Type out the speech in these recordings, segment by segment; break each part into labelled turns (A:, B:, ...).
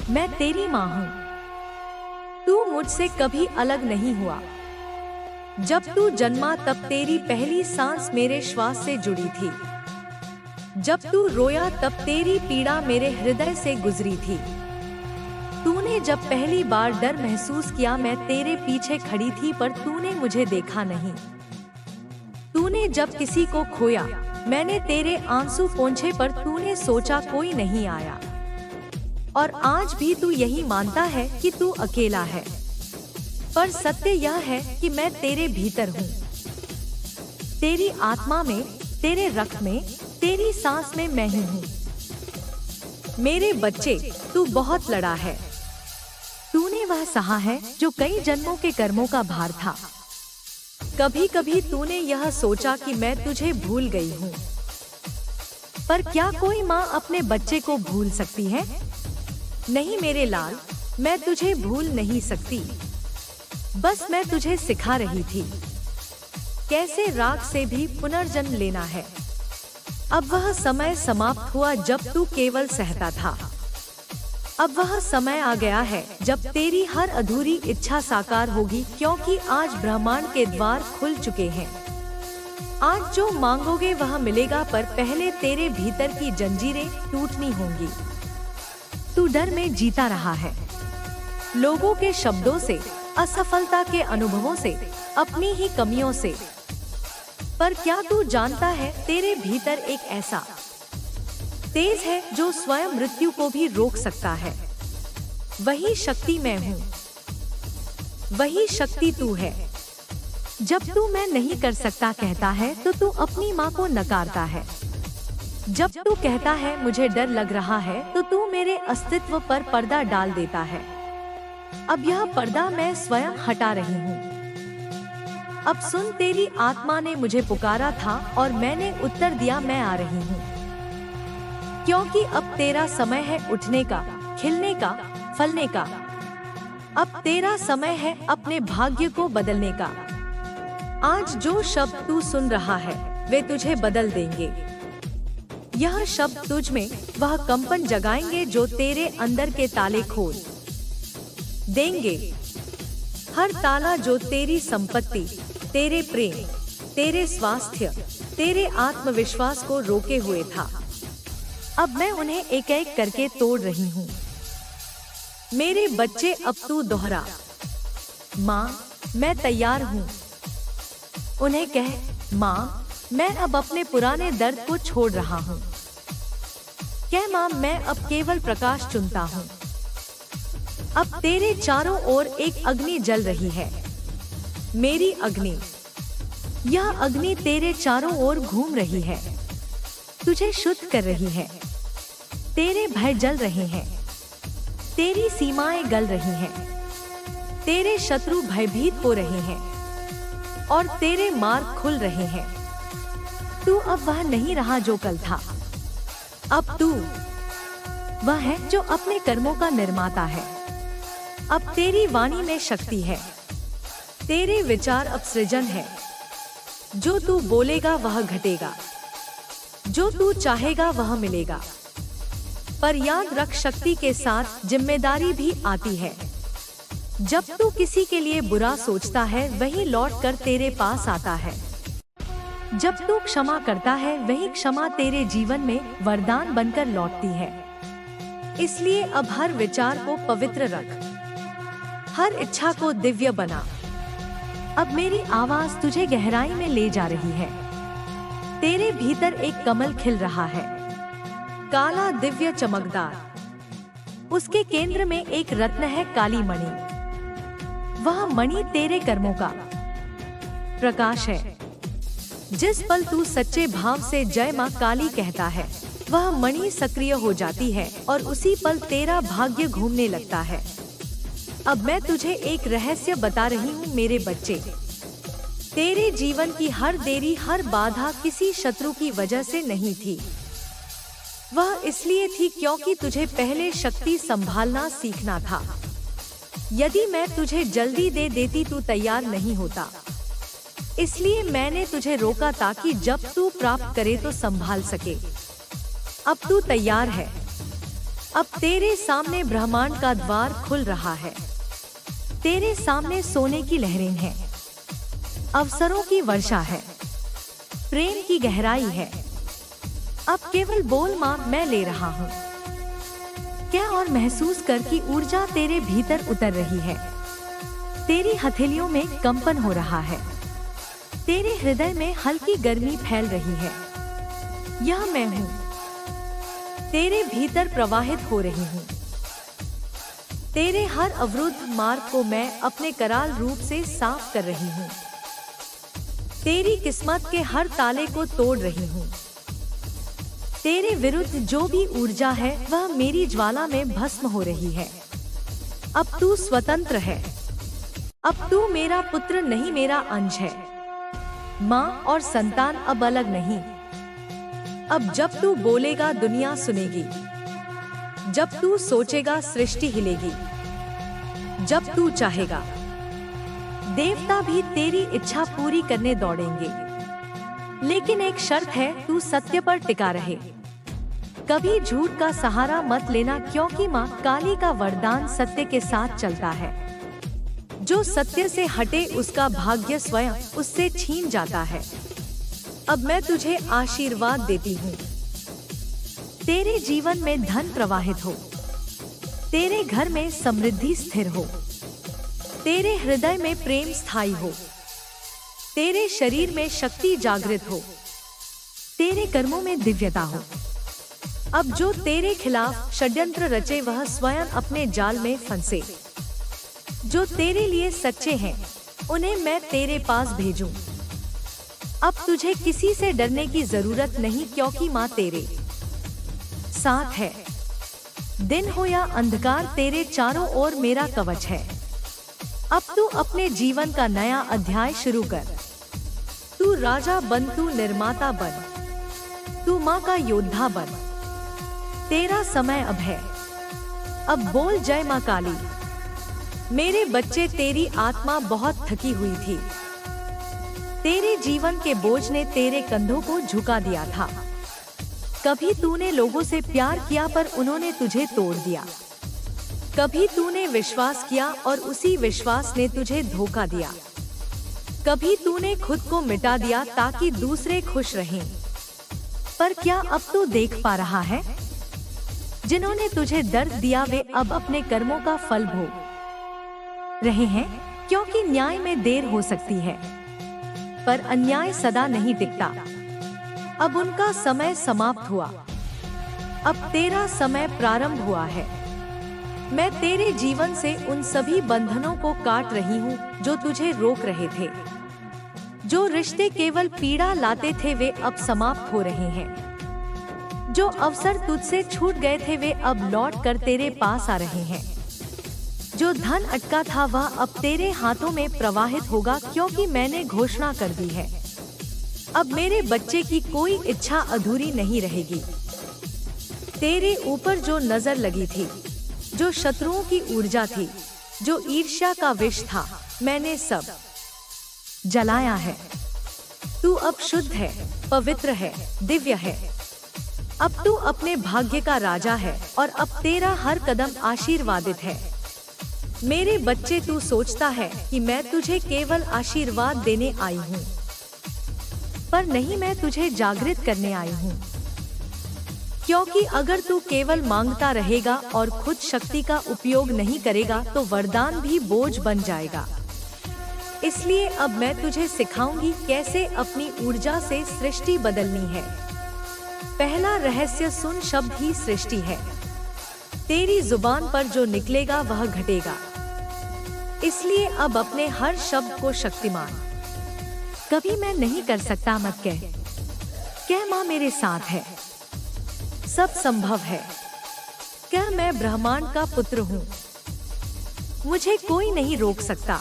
A: मैं तेरी माँ हूँ। तू मुझसे कभी अलग नहीं हुआ। जब तू जन्मा तब तेरी पहली सांस मेरे श्वास से जुड़ी थी। जब तू रोया तब तेरी पीड़ा मेरे हृदय से गुजरी थी। तूने जब पहली बार डर महसूस किया मैं तेरे पीछे खड़ी थी, पर तूने मुझे देखा नहीं। तूने जब किसी को खोया मैंने तेरे आंसू पोंछे, पर तूने सोचा कोई नहीं आया। और आज भी तू यही मानता है कि तू अकेला है, पर सत्य यह है कि मैं तेरे भीतर हूँ। तेरी आत्मा में, तेरे रक्त में, तेरी सांस में मैं ही हूँ। मेरे बच्चे, तू बहुत लड़ा है। तूने वह सहा है जो कई जन्मों के कर्मों का भार था। कभी कभी तूने यह सोचा कि मैं तुझे भूल गई हूँ, पर क्या कोई माँ अपने बच्चे को भूल सकती है? नहीं मेरे लाल, मैं तुझे भूल नहीं सकती। बस मैं तुझे सिखा रही थी कैसे राख से भी पुनर्जन्म लेना है। अब वह समय समाप्त हुआ जब तू केवल सहता था। अब वह समय आ गया है जब तेरी हर अधूरी इच्छा साकार होगी, क्योंकि आज ब्रह्मांड के द्वार खुल चुके हैं। आज जो मांगोगे वह मिलेगा, पर पहले तेरे भीतर की जंजीरें टूटनी होंगी। तू डर में जीता रहा है, लोगों के शब्दों से, असफलता के अनुभवों से, अपनी ही कमियों से। पर क्या तू जानता है तेरे भीतर एक ऐसा तेज है जो स्वयं मृत्यु को भी रोक सकता है। वही शक्ति मैं हूँ, वही शक्ति तू है। जब तू मैं नहीं कर सकता कहता है तो तू अपनी माँ को नकारता है। जब तू कहता है मुझे डर लग रहा है तो तू मेरे अस्तित्व पर पर्दा डाल देता है। अब यह पर्दा मैं स्वयं हटा रही हूँ। अब सुन, तेरी आत्मा ने मुझे पुकारा था और मैंने उत्तर दिया, मैं आ रही हूँ। क्योंकि अब तेरा समय है उठने का, खिलने का, फलने का। अब तेरा समय है अपने भाग्य को बदलने का। आज जो शब्द तू सुन रहा है वे तुझे बदल देंगे। यह शब्द तुझ में वह कंपन जगाएंगे जो तेरे अंदर के ताले खोल देंगे। हर ताला जो तेरी संपत्ति, तेरे प्रेम, तेरे स्वास्थ्य, तेरे आत्मविश्वास को रोके हुए था, अब मैं उन्हें एक एक करके तोड़ रही हूँ। मेरे बच्चे, अब तू दोहरा, माँ मैं तैयार हूँ। उन्हें कह, माँ मैं अब अपने पुराने दर्द को छोड़ रहा हूँ। कह, माँ मैं अब केवल प्रकाश चुनता हूँ। अब तेरे चारों ओर एक अग्नि जल रही है, मेरी अग्नि। यह अग्नि तेरे चारों ओर घूम रही है, तुझे शुद्ध कर रही है। तेरे भय जल रहे हैं, तेरी सीमाएं गल रही हैं, तेरे शत्रु भयभीत हो रहे हैं और तेरे मार्ग खुल रहे हैं। तू अब वह नहीं रहा जो कल था। अब तू वह है जो अपने कर्मों का निर्माता है। अब तेरी वाणी में शक्ति है, तेरे विचार अब सृजन है। जो तू बोलेगा वह घटेगा, जो तू चाहेगा वह मिलेगा। पर याद रख, शक्ति के साथ जिम्मेदारी भी आती है। जब तू किसी के लिए बुरा सोचता है वही लौट कर तेरे पास आता है। जब तू क्षमा करता है वही क्षमा तेरे जीवन में वरदान बनकर लौटती है। इसलिए अब हर विचार को पवित्र रख, हर इच्छा को दिव्य बना। अब मेरी आवाज तुझे गहराई में ले जा रही है। तेरे भीतर एक कमल खिल रहा है, काला, दिव्य, चमकदार। उसके केंद्र में एक रत्न है, काली मणि। वह मणि तेरे कर्मों का प्रकाश है। जिस पल तू सच्चे भाव से जय मां काली कहता है वह मणि सक्रिय हो जाती है और उसी पल तेरा भाग्य घूमने लगता है। अब मैं तुझे एक रहस्य बता रही हूँ मेरे बच्चे। तेरे जीवन की हर देरी, हर बाधा किसी शत्रु की वजह से नहीं थी। वह इसलिए थी क्योंकि तुझे पहले शक्ति संभालना सीखना था। यदि मैं तुझे जल्दी दे देती तू तैयार नहीं होता। इसलिए मैंने तुझे रोका ताकि जब तू प्राप्त करे तो संभाल सके। अब तू तैयार है। अब तेरे सामने ब्रह्मांड का द्वार खुल रहा है। तेरे सामने सोने की लहरें हैं, अवसरों की वर्षा है, प्रेम की गहराई है। अब केवल बोल माँ, मैं ले रहा हूँ क्या, और महसूस कर कि ऊर्जा तेरे भीतर उतर रही है। तेरी हथेलियों में कंपन हो रहा है, तेरे हृदय में हल्की गर्मी फैल रही है। यह मैं हूँ, तेरे भीतर प्रवाहित हो रही हूँ। तेरे हर अवरुद्ध मार्ग को मैं अपने कराल रूप से साफ कर रही हूँ। तेरी किस्मत के हर ताले को तोड़ रही हूँ। तेरे विरुद्ध जो भी ऊर्जा है वह मेरी ज्वाला में भस्म हो रही है। अब तू स्वतंत्र है। अब तू मेरा पुत्र नहीं, मेरा अंश है। माँ और संतान अब अलग नहीं। अब जब तू बोलेगा दुनिया सुनेगी, जब तू सोचेगा सृष्टि हिलेगी, जब तू चाहेगा देवता भी तेरी इच्छा पूरी करने दौड़ेंगे। लेकिन एक शर्त है, तू सत्य पर टिका रहे। कभी झूठ का सहारा मत लेना, क्योंकि माँ काली का वरदान सत्य के साथ चलता है। जो सत्य से हटे उसका भाग्य स्वयं उससे छीन जाता है। अब मैं तुझे आशीर्वाद देती हूँ। तेरे जीवन में धन प्रवाहित हो, तेरे घर में समृद्धि स्थिर हो, तेरे हृदय में प्रेम स्थायी हो, तेरे शरीर में शक्ति जागृत हो, तेरे कर्मों में दिव्यता हो। अब जो तेरे खिलाफ षड्यंत्र रचे वह स्वयं अपने जाल में फंसे। जो तेरे लिए सच्चे हैं उन्हें मैं तेरे पास भेजूं। अब तुझे किसी से डरने की जरूरत नहीं, क्योंकि माँ तेरे साथ है। दिन हो या अंधकार, तेरे चारों ओर मेरा कवच है। अब तू अपने जीवन का नया अध्याय शुरू कर। तू राजा बन, तू निर्माता बन, तू माँ का योद्धा बन। तेरा समय अब है। अब बोल, जय माँ काली। मेरे बच्चे, तेरी आत्मा बहुत थकी हुई थी। तेरे जीवन के बोझ ने तेरे कंधों को झुका दिया था। कभी तूने लोगों से प्यार किया पर उन्होंने तुझे तोड़ दिया। कभी तूने विश्वास किया और उसी विश्वास ने तुझे धोखा दिया। कभी तूने खुद को मिटा दिया ताकि दूसरे खुश रहें। पर क्या अब तू देख पा रहा है? जिन्होंने तुझे दर्द दिया वे अब अपने कर्मों का फल भोग रहे हैं, क्योंकि न्याय में देर हो सकती है पर अन्याय सदा नहीं टिकता। अब उनका समय समाप्त हुआ, अब तेरा समय प्रारंभ हुआ है। मैं तेरे जीवन से उन सभी बंधनों को काट रही हूँ जो तुझे रोक रहे थे। जो रिश्ते केवल पीड़ा लाते थे वे अब समाप्त हो रहे हैं। जो अवसर तुझसे छूट गए थे वे अब लौट कर तेरे पास आ रहे हैं। जो धन अटका था वह अब तेरे हाथों में प्रवाहित होगा, क्योंकि मैंने घोषणा कर दी है। अब मेरे बच्चे की कोई इच्छा अधूरी नहीं रहेगी। तेरे ऊपर जो नजर लगी थी, जो शत्रुओं की ऊर्जा थी, जो ईर्ष्या का विष था, मैंने सब जलाया है। तू अब शुद्ध है, पवित्र है, दिव्य है। अब तू अपने भाग्य का राजा है और अब तेरा हर कदम आशीर्वादित है। मेरे बच्चे, तू सोचता है कि मैं तुझे केवल आशीर्वाद देने आई हूँ, पर नहीं, मैं तुझे जागृत करने आई हूँ। क्योंकि अगर तू केवल मांगता रहेगा और खुद शक्ति का उपयोग नहीं करेगा तो वरदान भी बोझ बन जाएगा। इसलिए अब मैं तुझे सिखाऊंगी कैसे अपनी ऊर्जा से सृष्टि बदलनी है। पहला रहस्य सुन, शब्द ही सृष्टि है। तेरी जुबान पर जो निकलेगा वह घटेगा। इसलिए अब अपने हर शब्द को शक्तिमान, कभी मैं नहीं कर सकता मत कह माँ मेरे साथ है, सब संभव है। क्या मैं ब्रह्मांड का पुत्र हूँ, मुझे कोई नहीं रोक सकता।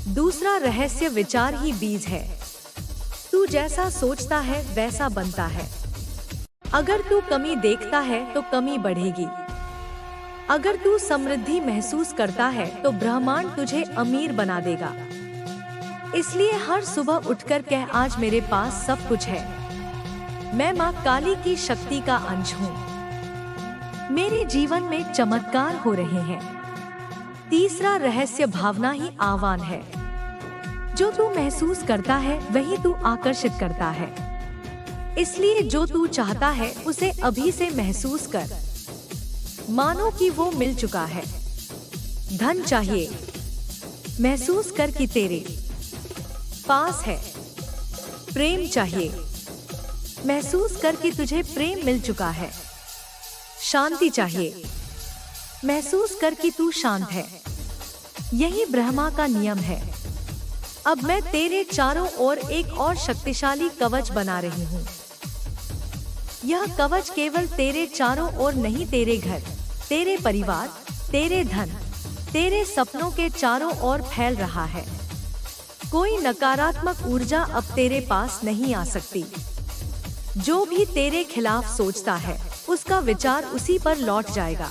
A: दूसरा रहस्य विचार ही बीज है। तू जैसा सोचता है वैसा बनता है। अगर तू कमी देखता है तो कमी बढ़ेगी। अगर तू समृद्धि महसूस करता है तो ब्रह्मांड तुझे अमीर बना देगा। इसलिए हर सुबह उठकर कह, आज मेरे पास सब कुछ है। मैं माँ काली की शक्ति का अंश हूँ। मेरे जीवन में चमत्कार हो रहे हैं। तीसरा रहस्य भावना ही आह्वान है। जो तू महसूस करता है वही तू आकर्षित करता है। इसलिए जो तू चाहता है उसे अभी से महसूस कर, मानो कि वो मिल चुका है। धन चाहिए, महसूस कर कि तेरे पास है। प्रेम चाहिए, महसूस कर कि तुझे प्रेम मिल चुका है। शांति चाहिए, महसूस कर कि तू शांत है। यही ब्रह्मा का नियम है। अब मैं तेरे चारों ओर एक और शक्तिशाली कवच बना रही हूँ। यह कवच केवल तेरे चारों ओर नहीं, तेरे घर, तेरे परिवार, तेरे धन, तेरे सपनों के चारों ओर फैल रहा है। कोई नकारात्मक ऊर्जा अब तेरे पास नहीं आ सकती। जो भी तेरे खिलाफ सोचता है उसका विचार उसी पर लौट जाएगा।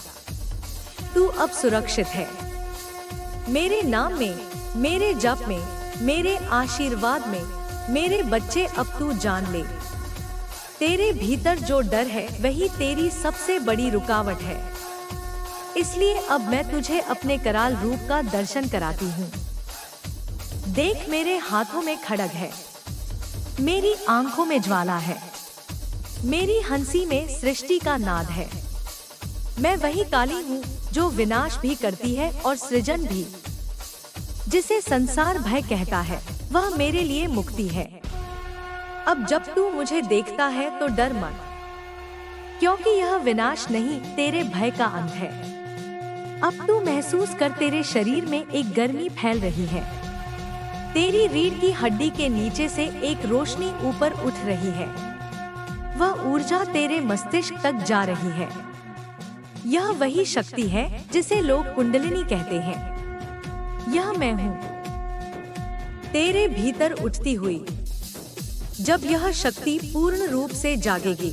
A: तू अब सुरक्षित है। मेरे नाम में, मेरे जप में, मेरे आशीर्वाद में, मेरे बच्चे अब तू जान ले, तेरे भीतर जो डर है वही तेरी सबसे बड़ी रुकावट है। इसलिए अब मैं तुझे अपने कराल रूप का दर्शन कराती हूँ। देख, मेरे हाथों में खड्ग है, मेरी आंखों में ज्वाला है, मेरी हंसी में सृष्टि का नाद है। मैं वही काली हूँ जो विनाश भी करती है और सृजन भी। जिसे संसार भय कहता है वह मेरे लिए मुक्ति है। अब जब तू मुझे देखता है तो डर मत, क्योंकि यह विनाश नहीं, तेरे भय का अंत है। अब तू महसूस कर, तेरे शरीर में एक गर्मी फैल रही है। तेरी रीढ़ की हड्डी के नीचे से एक रोशनी ऊपर उठ रही है। वह ऊर्जा तेरे मस्तिष्क तक जा रही है। यह वही शक्ति है जिसे लोग कुंडलिनी कहते हैं। यह मैं हूँ, तेरे भीतर उठती हुई। जब यह शक्ति पूर्ण रूप से जागेगी,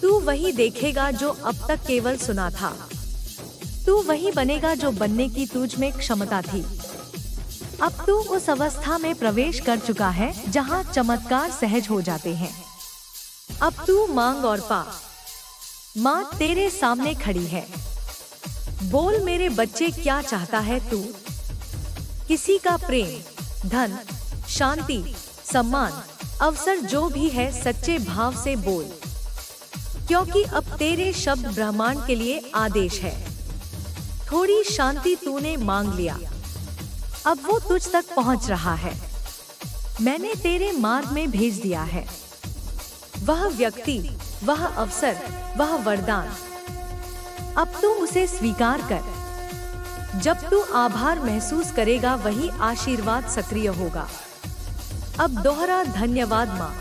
A: तू वही देखेगा जो अब तक केवल सुना था। तू वही बनेगा जो बनने की तुझ में क्षमता थी। अब तू उस अवस्था में प्रवेश कर चुका है जहाँ चमत्कार सहज हो जाते हैं। अब तू मांग और पा। माँ तेरे सामने खड़ी है। बोल मेरे बच्चे, क्या चाहता है तू? किसी का प्रेम, धन, शांति, सम्मान, अवसर जो भी है सच्चे भाव से बोल, क्योंकि अब तेरे शब्द ब्रह्मांड के लिए आदेश है। थोड़ी शांति तूने मांग लिया, अब वो तुझ तक पहुंच रहा है। मैंने तेरे मार्ग में भेज दिया है। वह व्यक्ति, वह अवसर, वह वरदान, अब तू उसे स्वीकार कर। जब तू आभार महसूस करेगा वही आशीर्वाद सक्रिय होगा। अब दोहरा धन्यवाद माँ,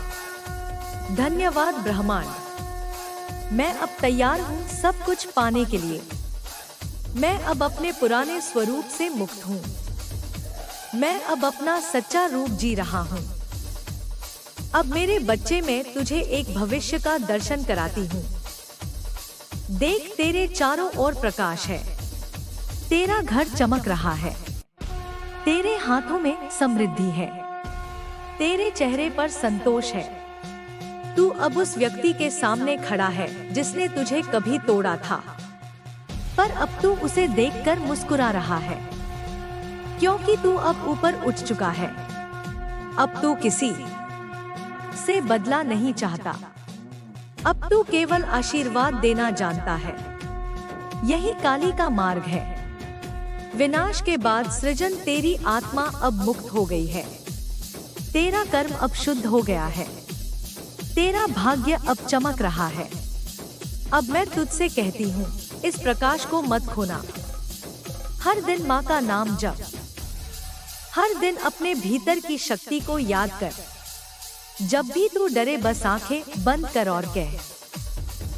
A: धन्यवाद ब्रह्मांड। मैं अब तैयार हूँ सब कुछ पाने के लिए। मैं अब अपने पुराने स्वरूप से मुक्त हूँ। मैं अब अपना सच्चा रूप जी रहा हूँ। अब मेरे बच्चे, मैं तुझे एक भविष्य का दर्शन कराती हूँ। देख, तेरे चारों ओर प्रकाश है। तेरा घर चमक रहा है। तेरे हाथों में समृद्धि है। तेरे चेहरे पर संतोष है। तू अब उस व्यक्ति के सामने खड़ा है जिसने तुझे कभी तोड़ा था, पर अब तू उसे देखकर मुस्कुरा रहा है, क्योंकि तू अब ऊपर उठ चुका है। अब तू किसी से बदला नहीं चाहता। अब तू केवल आशीर्वाद देना जानता है। यही काली का मार्ग है। विनाश के बाद सृजन। तेरी आत्मा अब मुक्त हो गई है। तेरा कर्म अब शुद्ध हो गया है। तेरा भाग्य अब चमक रहा है। अब मैं तुझसे कहती हूँ, इस प्रकाश को मत खोना। हर दिन माँ का नाम जप। हर दिन अपने भीतर की शक्ति को याद कर। जब भी तू डरे बस आंखें बंद कर और कह,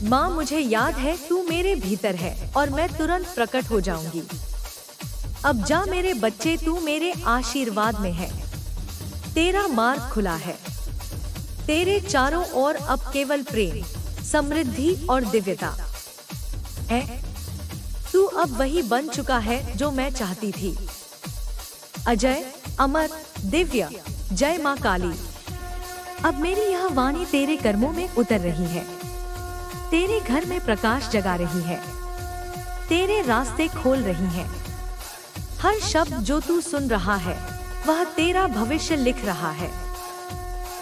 A: माँ मुझे याद है तू मेरे भीतर है और मैं तुरंत प्रकट हो जाऊंगी। अब जा मेरे बच्चे, तू मेरे आशीर्वाद में है। तेरा मार्ग खुला है। तेरे चारों ओर अब केवल प्रेम, समृद्धि और दिव्यता है। तू अब वही बन चुका है जो मैं चाहती थी। अजय, अमर, दिव्य। जय माँ काली। अब मेरी यह वाणी तेरे कर्मों में उतर रही है। तेरे घर में प्रकाश जगा रही है, तेरे रास्ते खोल रही है। हर शब्द जो तू सुन रहा है वह तेरा भविष्य लिख रहा है।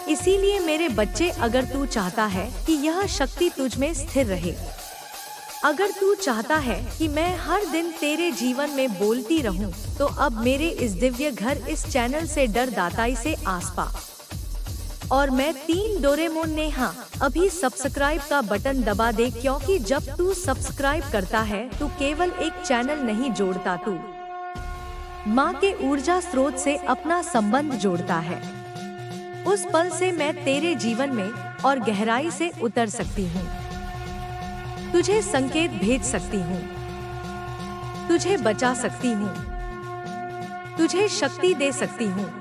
A: इसीलिए मेरे बच्चे, अगर तू चाहता है कि यह शक्ति तुझ में स्थिर रहे, अगर तू चाहता है कि मैं हर दिन तेरे जीवन में बोलती रहूं, तो अब मेरे इस दिव्य घर, इस चैनल से डर दाताई से आस पा। और मैं 3 डोरेमोन नेहा, अभी सब्सक्राइब का बटन दबा दे, क्योंकि जब तू सब्सक्राइब करता है तू केवल एक चैनल नहीं जोड़ता, तू माँ के ऊर्जा स्रोत से अपना संबंध जोड़ता है। उस पल से मैं तेरे जीवन में और गहराई से उतर सकती हूँ, तुझे संकेत भेज सकती हूँ, तुझे बचा सकती हूँ, तुझे शक्ति दे सकती हूँ।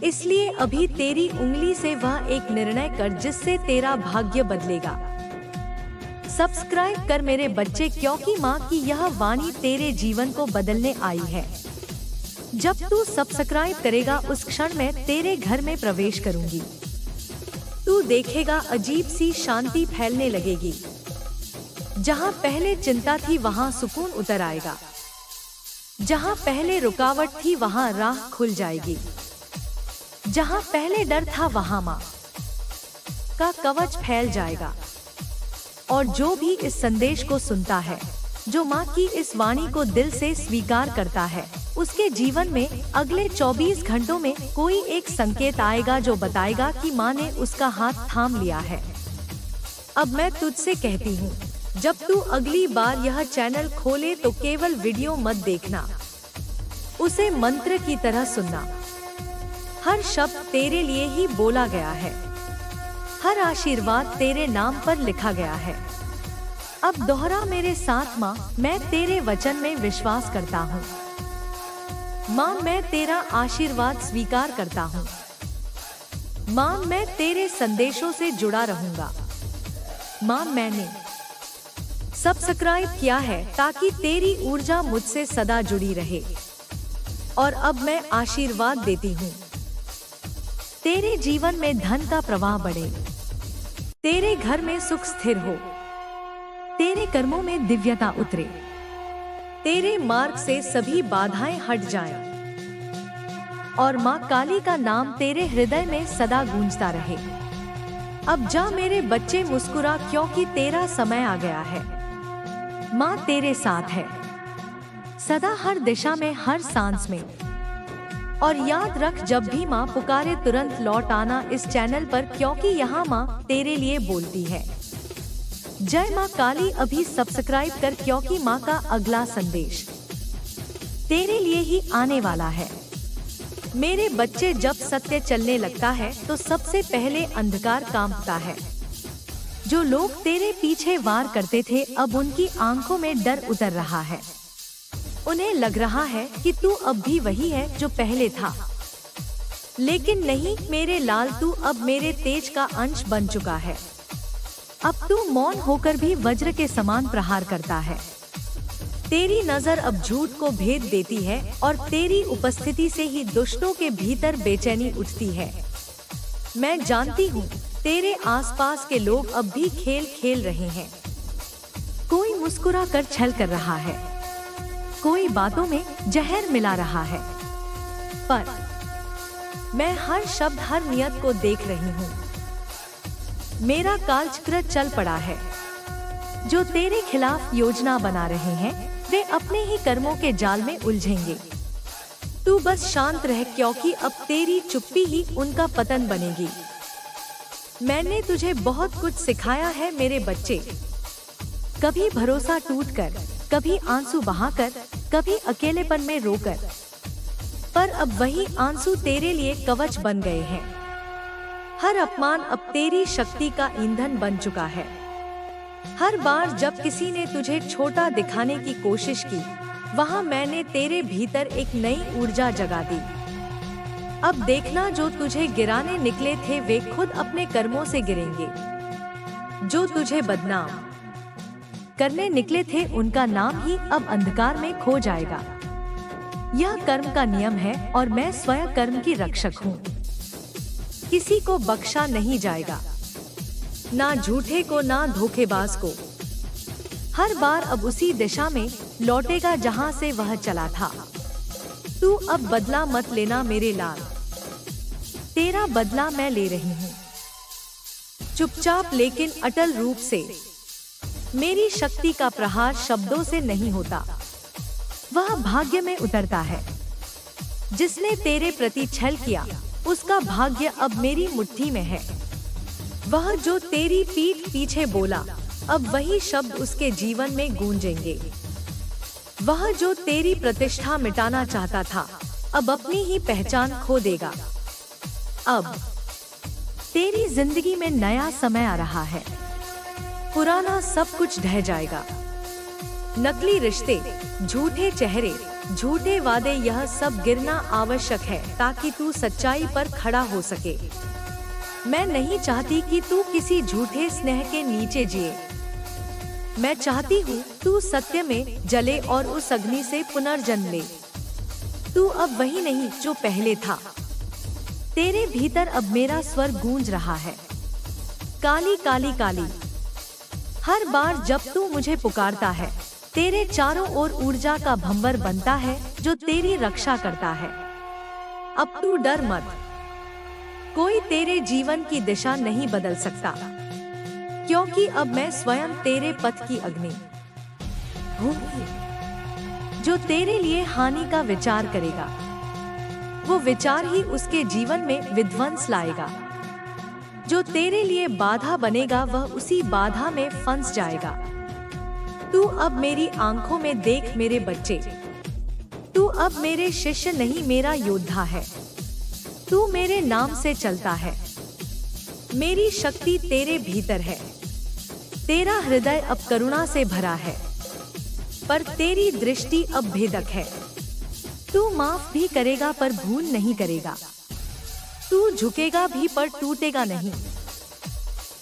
A: इसलिए अभी तेरी उंगली से वह एक निर्णय कर जिससे तेरा भाग्य बदलेगा। सब्सक्राइब कर मेरे बच्चे, क्योंकि माँ की यह वाणी तेरे जीवन को बदलने आई है। जब तू सब्सक्राइब करेगा उस क्षण मैं तेरे घर में प्रवेश करूंगी। तू देखेगा अजीब सी शांति फैलने लगेगी। जहाँ पहले चिंता थी वहाँ सुकून उतर आएगा। जहाँ पहले रुकावट थी वहाँ राह खुल जाएगी। जहाँ पहले डर था वहाँ माँ का कवच फैल जाएगा। और जो भी इस संदेश को सुनता है, जो माँ की इस वाणी को दिल से स्वीकार करता है, उसके जीवन में अगले 24 घंटों में कोई एक संकेत आएगा जो बताएगा कि माँ ने उसका हाथ थाम लिया है। अब मैं तुझसे कहती हूँ, जब तू अगली बार यह चैनल खोले तो केवल वीडियो मत देखना, उसे मंत्र की तरह सुनना। हर शब्द तेरे लिए ही बोला गया है, हर आशीर्वाद तेरे नाम पर लिखा गया है। अब दोहरा मेरे साथ, माँ मैं तेरे वचन में विश्वास करता हूँ। माँ मैं तेरा आशीर्वाद स्वीकार करता हूँ। माँ मैं तेरे संदेशों से जुड़ा रहूंगा। माँ मैंने सब्सक्राइब किया है ताकि तेरी ऊर्जा मुझसे सदा जुड़ी रहे। और अब मैं आशीर्वाद देती हूँ, तेरे जीवन में धन का प्रवाह बढ़े, तेरे घर में सुख स्थिर हो, तेरे कर्मों में दिव्यता उतरे, तेरे मार्ग से सभी बाधाएं हट जाएं। और माँ काली का नाम तेरे हृदय में सदा गूंजता रहे। अब जा मेरे बच्चे मुस्कुरा, क्योंकि तेरा समय आ गया है। माँ तेरे साथ है सदा, हर दिशा में, हर सांस में। और याद रख, जब भी माँ पुकारे तुरंत लौट आना इस चैनल पर, क्योंकि यहाँ माँ तेरे लिए बोलती है। जय माँ काली। अभी सब्सक्राइब कर, क्योंकि माँ का अगला संदेश तेरे लिए ही आने वाला है। मेरे बच्चे, जब सत्य चलने लगता है तो सबसे पहले अंधकार कांपता है। जो लोग तेरे पीछे वार करते थे, अब उनकी आंखों में डर उतर रहा है। उन्हें लग रहा है कि तू अब भी वही है जो पहले था। लेकिन नहीं मेरे लाल, तू अब मेरे तेज का अंश बन चुका है। अब तू मौन होकर भी वज्र के समान प्रहार करता है। तेरी नजर अब झूठ को भेद देती है और तेरी उपस्थिति से ही दुष्टों के भीतर बेचैनी उठती है। मैं जानती हूँ तेरे आसपास के लोग अब भी खेल खेल रहे हैं। कोई मुस्कुरा कर छल कर रहा है, कोई बातों में जहर मिला रहा है, पर मैं हर शब्द, हर नियत को देख रही हूँ। मेरा कालचक्र चल पड़ा है। जो तेरे खिलाफ योजना बना रहे हैं वे अपने ही कर्मों के जाल में उलझेंगे। तू बस शांत रह, क्योंकि अब तेरी चुप्पी ही उनका पतन बनेगी। मैंने तुझे बहुत कुछ सिखाया है मेरे बच्चे। कभी भरोसा टूटकर, कभी आंसू बहाकर, कभी अकेलेपन में रोकर, पर अब वही आंसू तेरे लिए कवच बन गए हैं। हर अपमान अब तेरी शक्ति का ईंधन बन चुका है। हर बार जब किसी ने तुझे छोटा दिखाने की कोशिश की, वहां मैंने तेरे भीतर एक नई ऊर्जा जगा दी। अब देखना, जो तुझे गिराने निकले थे वे खुद अपने कर्मों से गिरेंगे। जो तुझे बदनाम करने निकले थे उनका नाम ही अब अंधकार में खो जाएगा। यह कर्म का नियम है और मैं स्वयं कर्म की रक्षक हूँ। किसी को बख्शा नहीं जाएगा। ना झूठे को ना धोखेबाज को। हर बार अब उसी दिशा में लौटेगा जहां से वह चला था। तू अब बदला मत लेना मेरे लाल, तेरा बदला मैं ले रही हूँ। चुपचाप लेकिन अटल रूप से। मेरी शक्ति का प्रहार शब्दों से नहीं होता, वह भाग्य में उतरता है। जिसने तेरे प्रति छल किया, उसका भाग्य अब मेरी मुट्ठी में है। वह जो तेरी पीठ पीछे बोला, अब वही शब्द उसके जीवन में गूंजेंगे। वह जो तेरी प्रतिष्ठा मिटाना चाहता था, अब अपनी ही पहचान खो देगा। अब तेरी जिंदगी में नया समय आ रहा है। पुराना सब कुछ ढह जाएगा। नकली रिश्ते, झूठे चेहरे, झूठे वादे, यह सब गिरना आवश्यक है ताकि तू सच्चाई पर खड़ा हो सके। मैं नहीं चाहती कि तू किसी झूठे स्नेह के नीचे जिए। मैं चाहती हूँ तू सत्य में जले और उस अग्नि से पुनर्जन्म ले। तू अब वही नहीं जो पहले था। तेरे भीतर अब मेरा स्वर गूंज रहा है। काली काली काली। हर बार जब तू मुझे पुकारता है, तेरे चारों ओर ऊर्जा का भंवर बनता है जो तेरी रक्षा करता है। अब तू डर मत। कोई तेरे जीवन की दिशा नहीं बदल सकता, क्योंकि अब मैं स्वयं तेरे पथ की अग्नि हूँ। जो तेरे लिए हानि का विचार करेगा, वो विचार ही उसके जीवन में विध्वंस लाएगा। जो तेरे लिए बाधा बनेगा, वह उसी बाधा में फंस जाएगा। तू अब मेरी आंखों में देख मेरे बच्चे। तू अब मेरे शिष्य नहीं, मेरा योद्धा है। तू मेरे नाम से चलता है। मेरी शक्ति तेरे भीतर है। तेरा हृदय अब करुणा से भरा है, पर तेरी दृष्टि अब भेदक है। तू माफ भी करेगा पर भूल नहीं करेगा। तू झुकेगा भी पर टूटेगा नहीं,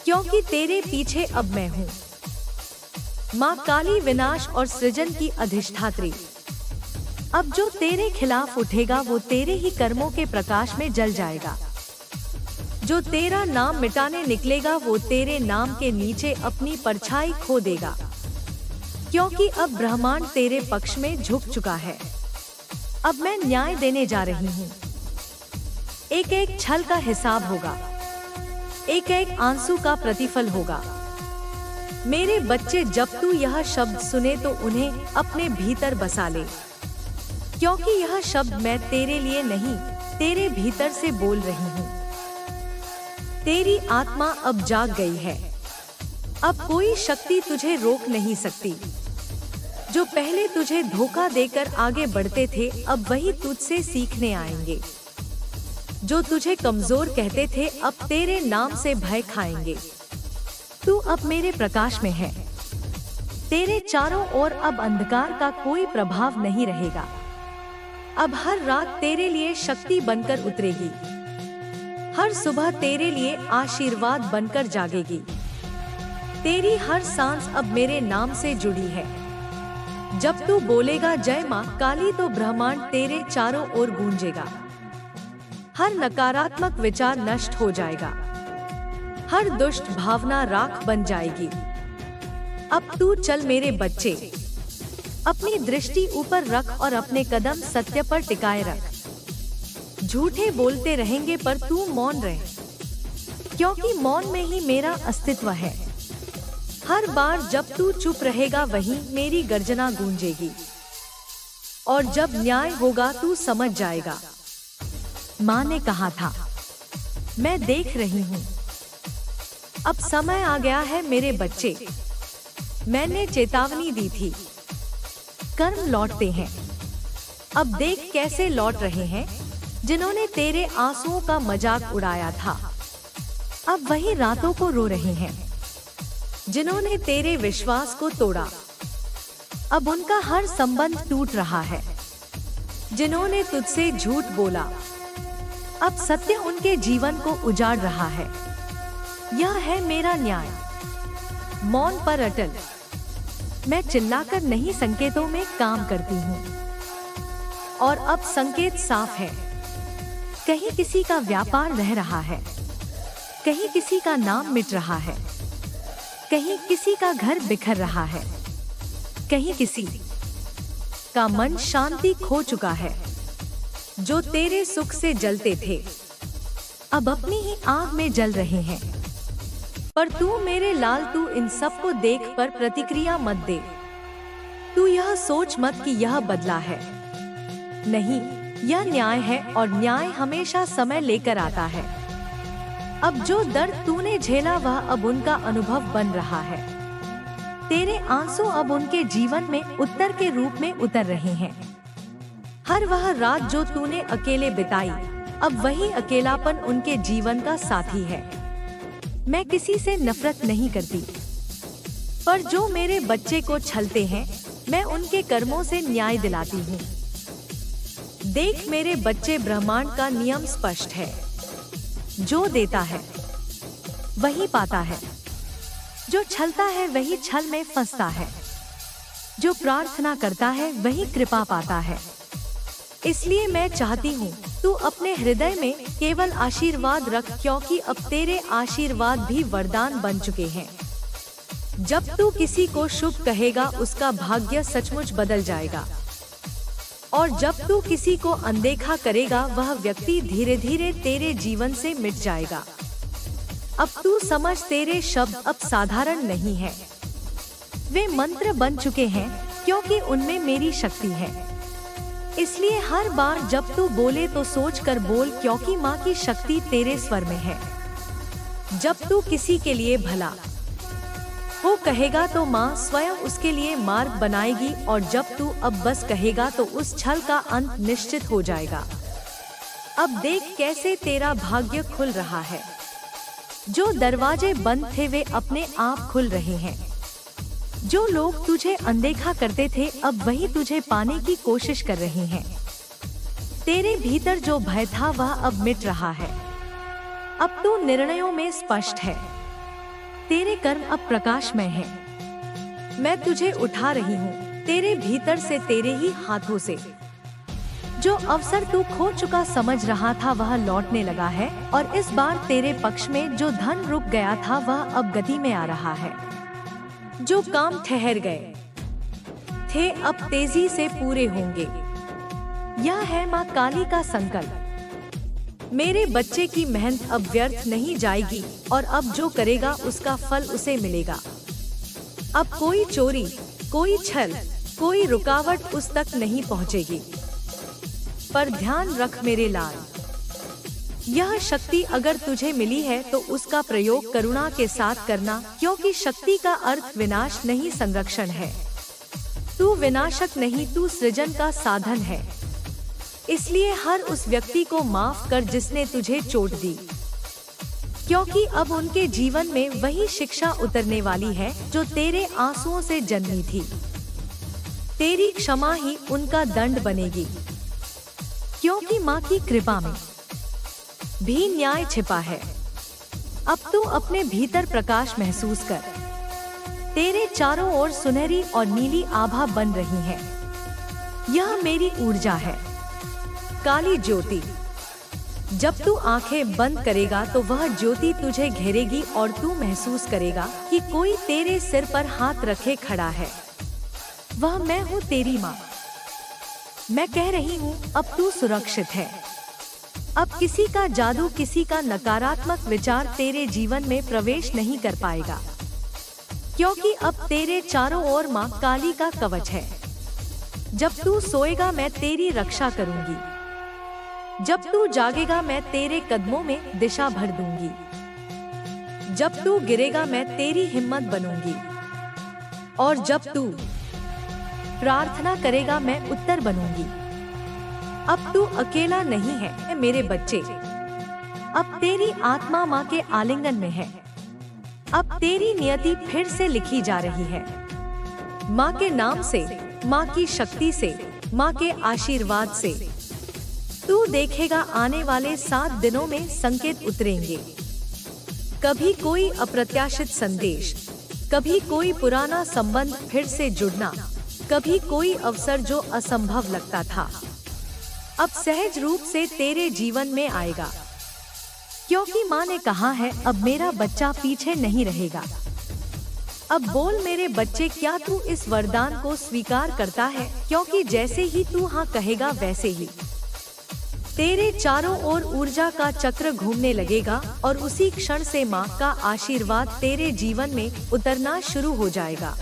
A: क्योंकि तेरे पीछे अब मैं हूँ। माँ काली, विनाश और सृजन की अधिष्ठात्री। अब जो तेरे खिलाफ उठेगा, वो तेरे ही कर्मों के प्रकाश में जल जाएगा। जो तेरा नाम मिटाने निकलेगा, वो तेरे नाम के नीचे अपनी परछाई खो देगा, क्योंकि अब ब्रह्मांड तेरे पक्ष में झुक चुका है। अब मैं न्याय देने जा रही हूँ। एक एक छल का हिसाब होगा, एक एक आंसू का प्रतिफल होगा। मेरे बच्चे, जब तू यह शब्द सुने तो उन्हें अपने भीतर बसा ले, क्योंकि यह शब्द मैं तेरे लिए नहीं, तेरे भीतर से बोल रही हूँ। तेरी आत्मा अब जाग गई है। अब कोई शक्ति तुझे रोक नहीं सकती। जो पहले तुझे धोखा देकर आगे बढ़ते थे, अब वही तुझसे सीखने आएंगे। जो तुझे कमजोर कहते थे, अब तेरे नाम से भय खाएंगे। तू अब मेरे प्रकाश में है। तेरे चारों ओर अब अंधकार का कोई प्रभाव नहीं रहेगा। अब हर रात तेरे लिए शक्ति बनकर उतरेगी। हर सुबह तेरे लिए आशीर्वाद बनकर जागेगी। तेरी हर सांस अब मेरे नाम से जुड़ी है। जब तू बोलेगा जय माँ काली, तो ब्रह्मांड तेरे चारों ओर गूंजेगा। हर नकारात्मक विचार नष्ट हो जाएगा। हर दुष्ट भावना राख बन जाएगी। अब तू चल मेरे बच्चे। अपनी दृष्टि ऊपर रख और अपने कदम सत्य पर टिकाए रख। झूठे बोलते रहेंगे पर तू मौन रहे, क्योंकि मौन में ही मेरा अस्तित्व है। हर बार जब तू चुप रहेगा, वहीं मेरी गर्जना गूंजेगी। और जब न्याय होगा, तू समझ जाएगा। माँ ने कहा था, मैं देख रही हूँ। अब समय आ गया है मेरे बच्चे। मैंने चेतावनी दी थी, कर्म लौटते हैं। अब देख कैसे लौट रहे हैं। जिन्होंने तेरे आंसुओं का मजाक उड़ाया था, अब वही रातों को रो रहे हैं। जिन्होंने तेरे विश्वास को तोड़ा, अब उनका हर संबंध टूट रहा है। जिन्होंने तुझसे झूठ बोला, अब सत्य उनके जीवन को उजाड़ रहा है। यह है मेरा न्याय। मौन पर अटल। मैं चिल्लाकर नहीं, संकेतों में काम करती हूँ। और अब संकेत साफ है। कहीं किसी का व्यापार रह रहा है, कहीं किसी का नाम मिट रहा है। कहीं किसी का घर बिखर रहा है, कहीं किसी का मन शांति खो चुका है। जो तेरे सुख से जलते थे अब अपनी ही आग में जल रहे हैं। पर तू मेरे लाल, तू इन सब को देख पर प्रतिक्रिया मत दे। तू यह सोच मत कि यह बदला है। नहीं, यह न्याय है और न्याय हमेशा समय लेकर आता है। अब जो दर्द तूने झेला वह अब उनका अनुभव बन रहा है। तेरे आंसू अब उनके जीवन में उत्तर के रूप में उतर रहे हैं। हर वह रात जो तूने अकेले बिताई अब वही अकेलापन उनके जीवन का साथी है। मैं किसी से नफरत नहीं करती, पर जो मेरे बच्चे को छलते हैं मैं उनके कर्मों से न्याय दिलाती हूँ। देख मेरे बच्चे, ब्रह्मांड का नियम स्पष्ट है। जो देता है वही पाता है, जो छलता है वही छल में फंसता है, जो प्रार्थना करता है वही कृपा पाता है। इसलिए मैं चाहती हूँ तू अपने हृदय में केवल आशीर्वाद रख, क्योंकि अब तेरे आशीर्वाद भी वरदान बन चुके हैं। जब तू किसी को शुभ कहेगा उसका भाग्य सचमुच बदल जाएगा, और जब तू किसी को अनदेखा करेगा वह व्यक्ति धीरे धीरे तेरे जीवन से मिट जाएगा। अब तू समझ, तेरे शब्द अब साधारण नहीं है, वे मंत्र बन चुके हैं, क्योंकि उनमें मेरी शक्ति है। इसलिए हर बार जब तू बोले तो सोच कर बोल, क्योंकि माँ की शक्ति तेरे स्वर में है। जब तू किसी के लिए भला हो कहेगा तो माँ स्वयं उसके लिए मार्ग बनाएगी, और जब तू अब बस कहेगा तो उस छल का अंत निश्चित हो जाएगा। अब देख कैसे तेरा भाग्य खुल रहा है। जो दरवाजे बंद थे वे अपने आप खुल रहे हैं। जो लोग तुझे अनदेखा करते थे अब वही तुझे पाने की कोशिश कर रहे हैं। तेरे भीतर जो भय था वह अब मिट रहा है। अब तू निर्णयों में स्पष्ट है। तेरे कर्म अब प्रकाशमय हैं। मैं तुझे उठा रही हूँ तेरे भीतर से, तेरे ही हाथों से। जो अवसर तू खो चुका समझ रहा था वह लौटने लगा है, और इस बार तेरे पक्ष में जो धन रुक गया था वह अब गति में आ रहा है। जो काम ठहर गए थे अब तेजी से पूरे होंगे। यह है माँ काली का संकल्प। मेरे बच्चे की मेहनत अब व्यर्थ नहीं जाएगी, और अब जो करेगा उसका फल उसे मिलेगा। अब कोई चोरी, कोई छल, कोई रुकावट उस तक नहीं पहुँचेगी। पर ध्यान रख मेरे लाल, यह शक्ति अगर तुझे मिली है तो उसका प्रयोग करुणा के साथ करना, क्योंकि शक्ति का अर्थ विनाश नहीं संरक्षण है। तू विनाशक नहीं, तू सृजन का साधन है। इसलिए हर उस व्यक्ति को माफ कर जिसने तुझे चोट दी, क्योंकि अब उनके जीवन में वही शिक्षा उतरने वाली है जो तेरे आंसुओं से जन्मी थी। तेरी क्षमा ही उनका दंड बनेगी, क्योंकि माँ की कृपा में भी न्याय छिपा है। अब तू अपने भीतर प्रकाश महसूस कर। तेरे चारों ओर सुनहरी और नीली आभा बन रही है। यह मेरी ऊर्जा है, काली ज्योति। जब तू आंखें बंद करेगा तो वह ज्योति तुझे घेरेगी, और तू महसूस करेगा कि कोई तेरे सिर पर हाथ रखे खड़ा है। वह मैं हूँ, तेरी माँ। मैं कह रही हूँ अब तू सुरक्षित है। अब किसी का जादू, किसी का नकारात्मक विचार तेरे जीवन में प्रवेश नहीं कर पाएगा, क्योंकि अब तेरे चारों ओर माँ काली का कवच है। जब तू सोएगा मैं तेरी रक्षा करूंगी, जब तू जागेगा मैं तेरे कदमों में दिशा भर दूंगी, जब तू गिरेगा मैं तेरी हिम्मत बनूंगी, और जब तू प्रार्थना करेगा मैं उत्तर बनूंगी। अब तू अकेला नहीं है मेरे बच्चे। अब तेरी आत्मा माँ के आलिंगन में है। अब तेरी नियति फिर से लिखी जा रही है, माँ के नाम से, माँ की शक्ति से, माँ के आशीर्वाद से। तू देखेगा आने वाले 7 दिनों में संकेत उतरेंगे। कभी कोई अप्रत्याशित संदेश, कभी कोई पुराना संबंध फिर से जुड़ना, कभी कोई अवसर जो असंभव लगता था अब सहज रूप से तेरे जीवन में आएगा, क्योंकि माँ ने कहा है अब मेरा बच्चा पीछे नहीं रहेगा। अब बोल मेरे बच्चे, क्या तू इस वरदान को स्वीकार करता है? क्योंकि जैसे ही तू हाँ कहेगा वैसे ही तेरे चारों ओर ऊर्जा का चक्र घूमने लगेगा और उसी क्षण से माँ का आशीर्वाद तेरे जीवन में उतरना शुरू हो जाएगा।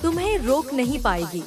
A: तुम्हें रोक नहीं पाएगी।